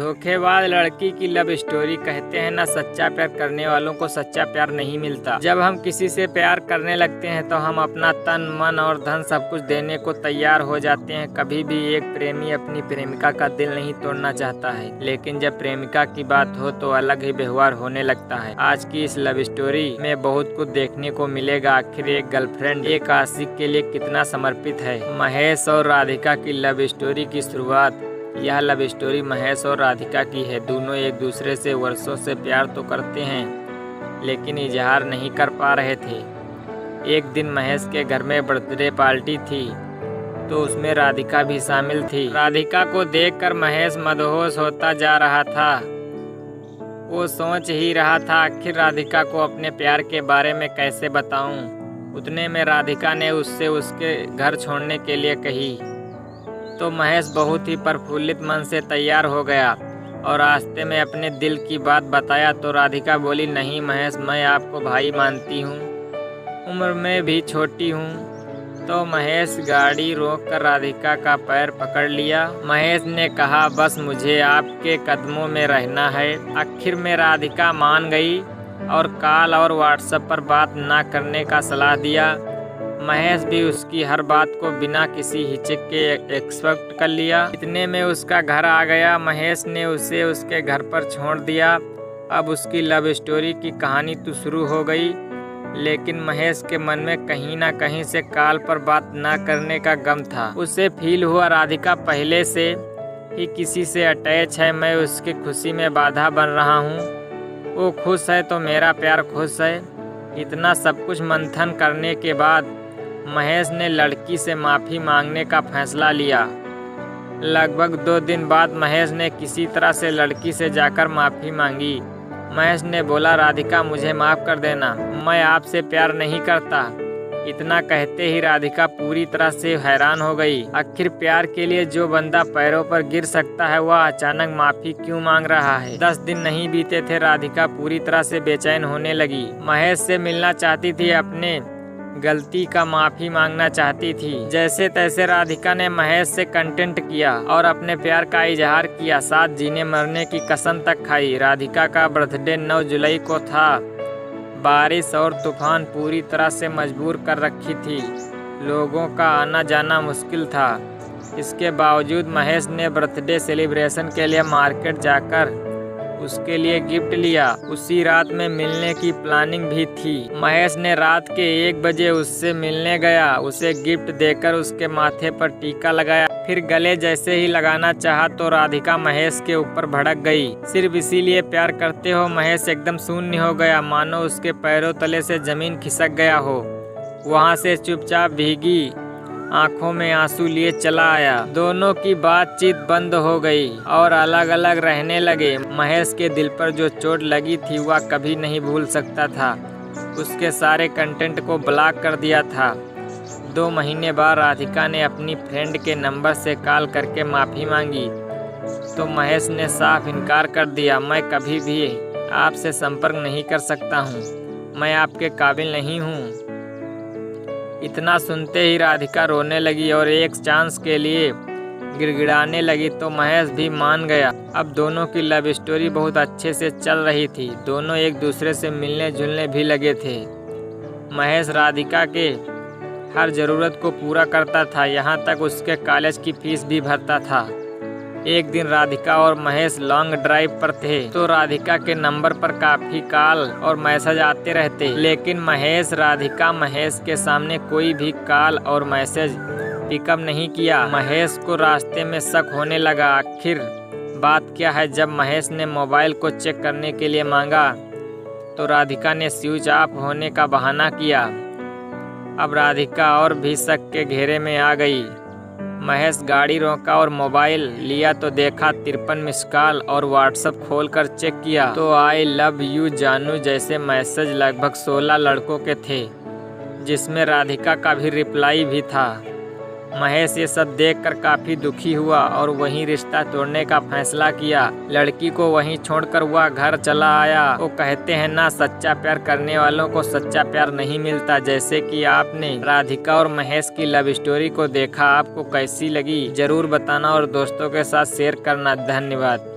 धोखेबाज लड़की की लव स्टोरी। कहते हैं ना, सच्चा प्यार करने वालों को सच्चा प्यार नहीं मिलता। जब हम किसी से प्यार करने लगते हैं तो हम अपना तन मन और धन सब कुछ देने को तैयार हो जाते हैं। कभी भी एक प्रेमी अपनी प्रेमिका का दिल नहीं तोड़ना चाहता है, लेकिन जब प्रेमिका की बात हो तो अलग ही व्यवहार होने लगता है। आज की इस लव स्टोरी में बहुत कुछ देखने को मिलेगा। आखिर एक गर्लफ्रेंड एक आशिक के लिए कितना समर्पित है। महेश और राधिका की लव स्टोरी की शुरुआत। यह लव स्टोरी महेश और राधिका की है। दोनों एक दूसरे से वर्षों से प्यार तो करते हैं, लेकिन इजहार नहीं कर पा रहे थे। एक दिन महेश के घर में बर्थडे पार्टी थी, तो उसमें राधिका भी शामिल थी। राधिका को देखकर महेश मदहोश होता जा रहा था। वो सोच ही रहा था, आखिर राधिका को अपने प्यार के बारे में कैसे बताऊं। उतने में राधिका ने उससे उसके घर छोड़ने के लिए कही, तो महेश बहुत ही प्रफुल्लित मन से तैयार हो गया और रास्ते में अपने दिल की बात बताया। तो राधिका बोली, नहीं महेश, मैं आपको भाई मानती हूँ, उम्र में भी छोटी हूँ। तो महेश गाड़ी रोककर राधिका का पैर पकड़ लिया। महेश ने कहा, बस मुझे आपके कदमों में रहना है। आखिर में राधिका मान गई और कॉल और व्हाट्सएप पर बात ना करने का सलाह दिया। महेश भी उसकी हर बात को बिना किसी हिचक के एक्सेप्ट कर लिया। इतने में उसका घर आ गया। महेश ने उसे उसके घर पर छोड़ दिया। अब उसकी लव स्टोरी की कहानी तो शुरू हो गई, लेकिन महेश के मन में कहीं ना कहीं से कॉल पर बात ना करने का गम था। उसे फील हुआ राधिका पहले से ही किसी से अटैच है। मैं उसकी खुशी में बाधा बन रहा हूँ। वो खुश है तो मेरा प्यार खुश है। इतना सब कुछ मंथन करने के बाद महेश ने लड़की से माफ़ी मांगने का फैसला लिया। लगभग 2 दिन बाद महेश ने किसी तरह से लड़की से जाकर माफ़ी मांगी। महेश ने बोला, राधिका मुझे माफ़ कर देना, मैं आपसे प्यार नहीं करता। इतना कहते ही राधिका पूरी तरह से हैरान हो गई। आखिर प्यार के लिए जो बंदा पैरों पर गिर सकता है, वह अचानक माफ़ी क्यों मांग रहा है। 10 दिन नहीं बीते थे, राधिका पूरी तरह से बेचैन होने लगी। महेश से मिलना चाहती थी, अपने गलती का माफ़ी मांगना चाहती थी। जैसे तैसे राधिका ने महेश से कंटेंट किया और अपने प्यार का इजहार किया। साथ जीने मरने की कसम तक खाई। राधिका का बर्थडे 9 जुलाई को था। बारिश और तूफान पूरी तरह से मजबूर कर रखी थी। लोगों का आना जाना मुश्किल था। इसके बावजूद महेश ने बर्थडे सेलिब्रेशन के लिए मार्केट जाकर उसके लिए गिफ्ट लिया। उसी रात में मिलने की प्लानिंग भी थी। महेश ने रात के 1 बजे उससे मिलने गया। उसे गिफ्ट देकर उसके माथे पर टीका लगाया, फिर गले जैसे ही लगाना चाहा तो राधिका महेश के ऊपर भड़क गई। सिर्फ इसीलिए प्यार करते हो। महेश एकदम शून्य हो गया, मानो उसके पैरों तले से जमीन खिसक गया हो। वहाँ से चुपचाप भीगी आंखों में आंसू लिए चला आया। दोनों की बातचीत बंद हो गई और अलग अलग रहने लगे। महेश के दिल पर जो चोट लगी थी वह कभी नहीं भूल सकता था। उसके सारे कंटेंट को ब्लॉक कर दिया था। 2 महीने बाद राधिका ने अपनी फ्रेंड के नंबर से कॉल करके माफ़ी मांगी, तो महेश ने साफ इनकार कर दिया। मैं कभी भी आपसे संपर्क नहीं कर सकता हूँ, मैं आपके काबिल नहीं हूँ। इतना सुनते ही राधिका रोने लगी और एक चांस के लिए गिड़गिड़ाने लगी, तो महेश भी मान गया। अब दोनों की लव स्टोरी बहुत अच्छे से चल रही थी। दोनों एक दूसरे से मिलने जुलने भी लगे थे। महेश राधिका के हर ज़रूरत को पूरा करता था, यहाँ तक उसके कॉलेज की फीस भी भरता था। एक दिन राधिका और महेश लॉन्ग ड्राइव पर थे, तो राधिका के नंबर पर काफ़ी कॉल और मैसेज आते रहते, लेकिन महेश के सामने कोई भी कॉल और मैसेज पिकअप नहीं किया। महेश को रास्ते में शक होने लगा, आखिर बात क्या है। जब महेश ने मोबाइल को चेक करने के लिए मांगा, तो राधिका ने स्विच ऑफ होने का बहाना किया। अब राधिका और भी शक के घेरे में आ गई। महेश गाड़ी रोका और मोबाइल लिया तो देखा 53 मिस कॉल और व्हाट्सएप खोलकर चेक किया तो आई लव यू जानू जैसे मैसेज लगभग 16 लड़कों के थे, जिसमें राधिका का भी रिप्लाई भी था। महेश ये सब देखकर काफ़ी दुखी हुआ और वहीं रिश्ता तोड़ने का फैसला किया। लड़की को वहीं छोड़कर वह घर चला आया। वो कहते हैं ना, सच्चा प्यार करने वालों को सच्चा प्यार नहीं मिलता। जैसे कि आपने राधिका और महेश की लव स्टोरी को देखा, आपको कैसी लगी ज़रूर बताना और दोस्तों के साथ शेयर करना। धन्यवाद।